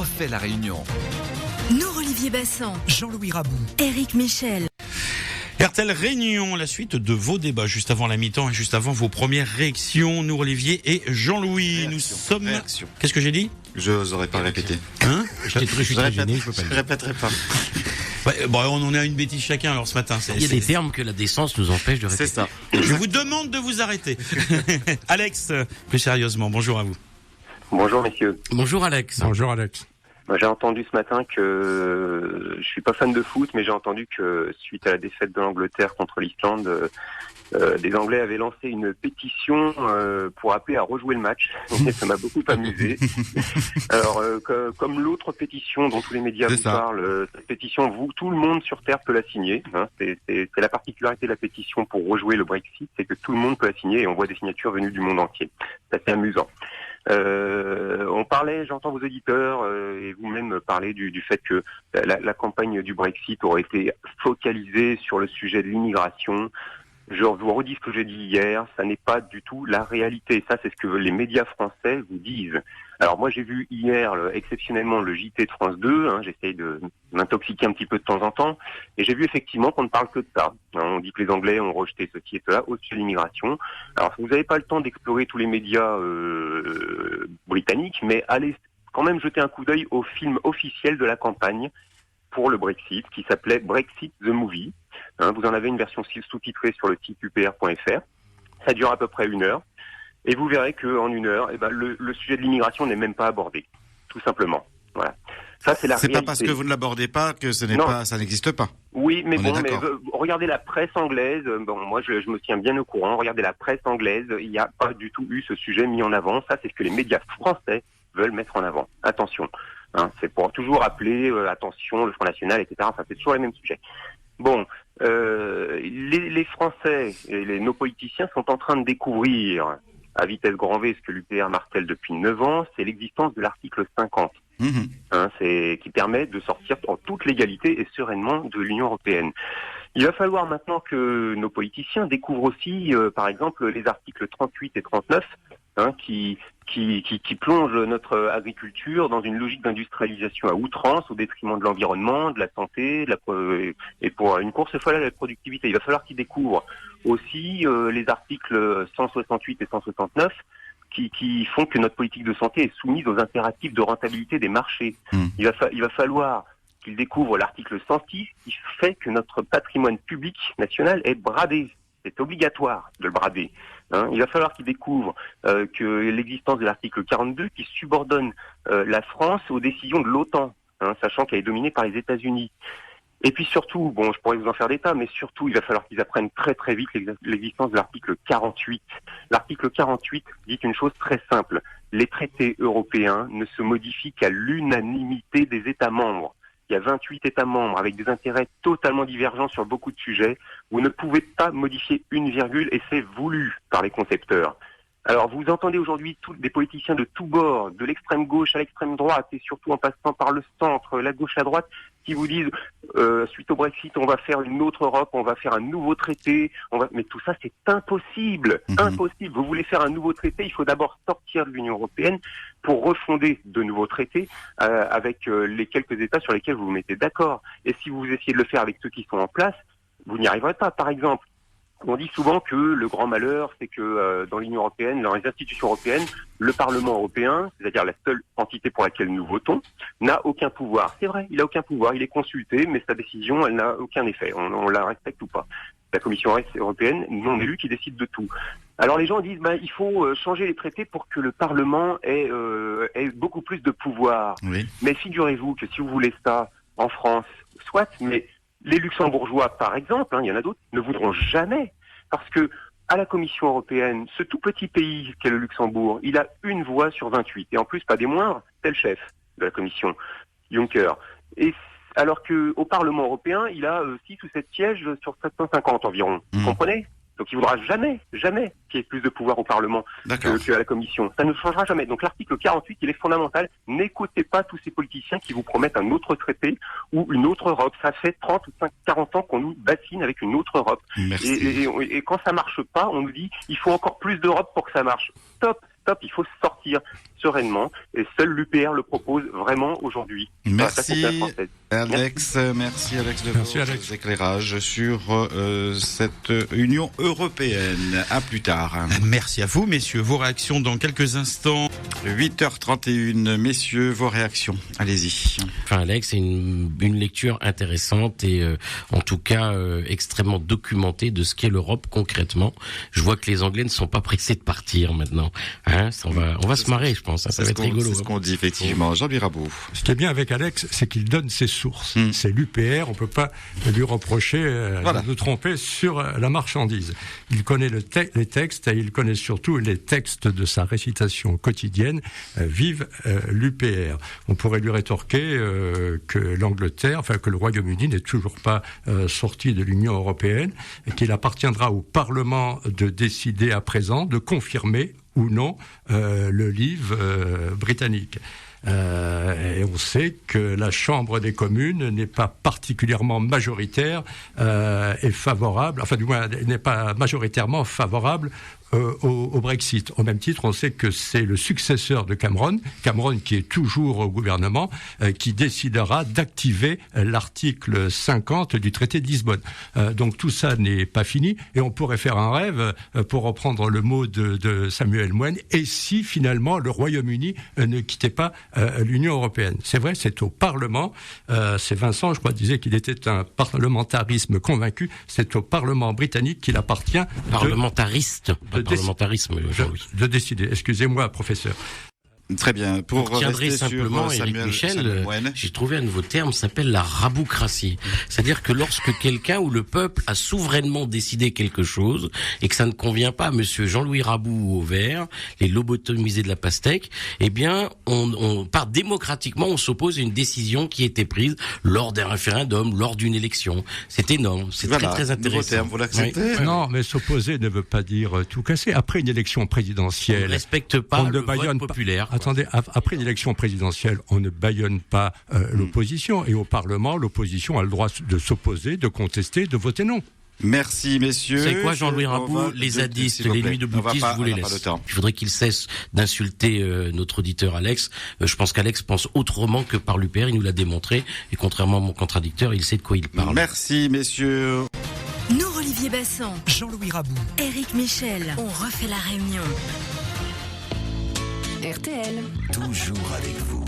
refait la Réunion. Nour-Olivier Bassan, Jean-Louis Rabou, Éric Michel. RTL Réunion, la suite de vos débats juste avant la mi-temps et juste avant vos premières réactions. Nour-Olivier et Jean-Louis. Nous sommes. Réaction. Qu'est-ce que j'ai dit? Je n'aurais pas répété. Hein? Je répéterai pas. Ouais, bon, on en est à une bêtise chacun alors ce matin. Il y a des termes que la décence nous empêche de répéter. C'est ça. Je vous demande de vous arrêter. Alex, plus sérieusement, bonjour à vous. Bonjour messieurs. Bonjour Alex. Bonjour Alex. Moi, j'ai entendu ce matin que je suis pas fan de foot, mais j'ai entendu que suite à la défaite de l'Angleterre contre l'Islande, des Anglais avaient lancé une pétition pour appeler à rejouer le match. Et ça m'a beaucoup amusé. Alors, comme l'autre pétition dont tous les médias vous parlent, cette pétition, tout le monde sur Terre peut la signer. Hein. C'est la particularité de la pétition pour rejouer le Brexit, c'est que tout le monde peut la signer et on voit des signatures venues du monde entier. C'est assez amusant. On parlait, j'entends vos auditeurs et vous-même parler du fait que la campagne du Brexit aurait été focalisée sur le sujet de l'immigration. Je vous redis ce que j'ai dit hier, ça n'est pas du tout la réalité. Ça, c'est ce que les médias français vous disent. Alors moi, j'ai vu hier exceptionnellement le JT de France 2, j'essaye de m'intoxiquer un petit peu de temps en temps, et j'ai vu effectivement qu'on ne parle que de ça. On dit que les Anglais ont rejeté ceci et cela au-dessus de l'immigration. Alors vous n'avez pas le temps d'explorer tous les médias britanniques, mais allez quand même jeter un coup d'œil au film officiel de la campagne pour le Brexit, qui s'appelait Brexit the Movie. Vous en avez une version sous-titrée sur le site upr.fr. Ça dure à peu près 1 heure. Et vous verrez qu'en 1 heure, le sujet de l'immigration n'est même pas abordé. Tout simplement. Voilà. Ça, c'est la réalité. C'est pas parce que vous ne l'abordez pas que ça n'existe pas. Oui, mais regardez la presse anglaise. Moi, je me tiens bien au courant. Regardez la presse anglaise. Il n'y a pas du tout eu ce sujet mis en avant. Ça, c'est ce que les médias français veulent mettre en avant. Attention. C'est pour toujours appeler attention, le Front National, etc. Enfin, c'est toujours les mêmes sujets. Bon, les Français et nos politiciens sont en train de découvrir à vitesse grand V ce que l'UPR martèle depuis 9 ans, c'est l'existence de l'article 50, qui permet de sortir en toute légalité et sereinement de l'Union européenne. Il va falloir maintenant que nos politiciens découvrent aussi, par exemple, les articles 38 et 39, qui plongent notre agriculture dans une logique d'industrialisation à outrance au détriment de l'environnement, de la santé, et pour une course folle à la productivité. Il va falloir qu'ils découvrent aussi les articles 168 et 169 qui font que notre politique de santé est soumise aux impératifs de rentabilité des marchés. Il va falloir qu'ils découvrent l'article 106 qui fait que notre patrimoine public national est bradé. C'est obligatoire de le brader. Il va falloir qu'ils découvrent que l'existence de l'article 42 qui subordonne la France aux décisions de l'OTAN, sachant qu'elle est dominée par les États-Unis. Et puis surtout, je pourrais vous en faire des tas, mais surtout, il va falloir qu'ils apprennent très très vite l'existence de l'article 48. L'article 48 dit une chose très simple. Les traités européens ne se modifient qu'à l'unanimité des États membres. Il y a 28 États membres avec des intérêts totalement divergents sur beaucoup de sujets. Vous ne pouvez pas modifier une virgule et c'est voulu par les concepteurs. Alors vous entendez aujourd'hui des politiciens de tous bords, de l'extrême gauche à l'extrême droite et surtout en passant par le centre, la gauche à droite, qui vous disent suite au Brexit, on va faire une autre Europe, on va faire un nouveau traité. Mais tout ça, c'est impossible. Impossible. Vous voulez faire un nouveau traité, il faut d'abord sortir de l'Union européenne pour refonder de nouveaux traités avec les quelques États sur lesquels vous vous mettez d'accord. Et si vous essayez de le faire avec ceux qui sont en place, vous n'y arriverez pas. Par exemple, on dit souvent que le grand malheur, c'est que dans l'Union européenne, dans les institutions européennes, le Parlement européen, c'est-à-dire la seule entité pour laquelle nous votons, n'a aucun pouvoir. C'est vrai, il n'a aucun pouvoir, il est consulté, mais sa décision, elle n'a aucun effet. On la respecte ou pas. La Commission européenne, non élue, qui décide de tout. Alors les gens disent, il faut changer les traités pour que le Parlement ait beaucoup plus de pouvoir. Oui. Mais figurez-vous que si vous voulez ça en France, soit, mais les Luxembourgeois, par exemple, il y en a d'autres, ne voudront jamais, parce que à la Commission européenne, ce tout petit pays qu'est le Luxembourg, il a 1 voix sur 28, et en plus, pas des moindres, c'est le chef de la Commission, Juncker. Et alors qu'au Parlement européen, il a 6 ou 7 sièges sur 750 environ. Vous comprenez ? Donc il ne voudra jamais qu'il y ait plus de pouvoir au Parlement qu'à la Commission. Ça ne changera jamais. Donc l'article 48, il est fondamental. N'écoutez pas tous ces politiciens qui vous promettent un autre traité ou une autre Europe. Ça fait 30 ou 40 ans qu'on nous bassine avec une autre Europe. Et quand ça marche pas, on nous dit il faut encore plus d'Europe pour que ça marche. Stop. stop, il faut sortir sereinement. Et seul l'UPR le propose vraiment aujourd'hui. Merci Alex, merci Alex de vos éclairages sur cette Union européenne. À plus tard. Merci à vous, messieurs. Vos réactions dans quelques instants. 8h31, messieurs, vos réactions. Allez-y. Enfin, Alex, c'est une lecture intéressante et en tout cas extrêmement documentée de ce qu'est l'Europe concrètement. Je vois que les Anglais ne sont pas pressés de partir maintenant. Hein, on va se marrer, je pense. Ça va être rigolo. C'est ce qu'on dit effectivement. Jean-Louis Rabaud. Ce qui est bien avec Alex, c'est qu'il donne ses sources. C'est l'UPR, on peut pas lui reprocher de tromper sur la marchandise. Il connaît les textes et il connaît surtout les textes de sa récitation quotidienne. Vive l'UPR. On pourrait lui rétorquer que l'Angleterre, enfin que le Royaume-Uni n'est toujours pas sorti de l'Union européenne et qu'il appartiendra au Parlement de décider à présent de confirmer ou non le livre britannique. Et on sait que la Chambre des communes n'est pas particulièrement majoritaire et favorable, enfin du moins n'est pas majoritairement favorable au Brexit. Au même titre, on sait que c'est le successeur de Cameron qui est toujours au gouvernement, qui décidera d'activer l'article 50 du traité de Lisbonne. Donc tout ça n'est pas fini et on pourrait faire un rêve, pour reprendre le mot de Samuel Moine, et si finalement le Royaume-Uni ne quittait pas l'Union européenne. C'est vrai, c'est au Parlement, c'est Vincent, je crois, disait qu'il était un parlementarisme convaincu, c'est au Parlement britannique qu'il appartient de décider. Excusez-moi, professeur. Très bien. Pour retiendrai simplement, Éric Michel, j'ai trouvé un nouveau terme, s'appelle la raboucratie. C'est-à-dire que lorsque quelqu'un ou le peuple a souverainement décidé quelque chose et que ça ne convient pas à monsieur Jean-Louis Raboud au vert, les lobotomisés de la pastèque, eh bien, on part démocratiquement, on s'oppose à une décision qui a été prise lors d'un référendum, lors d'une élection. C'est énorme. C'est très intéressant. Terme, vous l'acceptez? Oui. Non, mais s'opposer ne veut pas dire tout casser. Après une élection présidentielle, on ne respecte pas le vote populaire. Attendez, après une élection présidentielle, on ne bâillonne pas l'opposition. Et au Parlement, l'opposition a le droit de s'opposer, de contester, de voter non. Merci, messieurs. C'est quoi, Jean-Louis Raboud, les zadistes, les nuits de boutistes, je vous les laisse. Il faudrait qu'il cesse d'insulter notre auditeur Alex. Je pense qu'Alex pense autrement que par l'UPR, il nous l'a démontré. Et contrairement à mon contradicteur, il sait de quoi il parle. Merci, messieurs. Nous, Olivier Bassan, Jean-Louis Raboud, Éric Michel, on refait la réunion. RTL, toujours avec vous.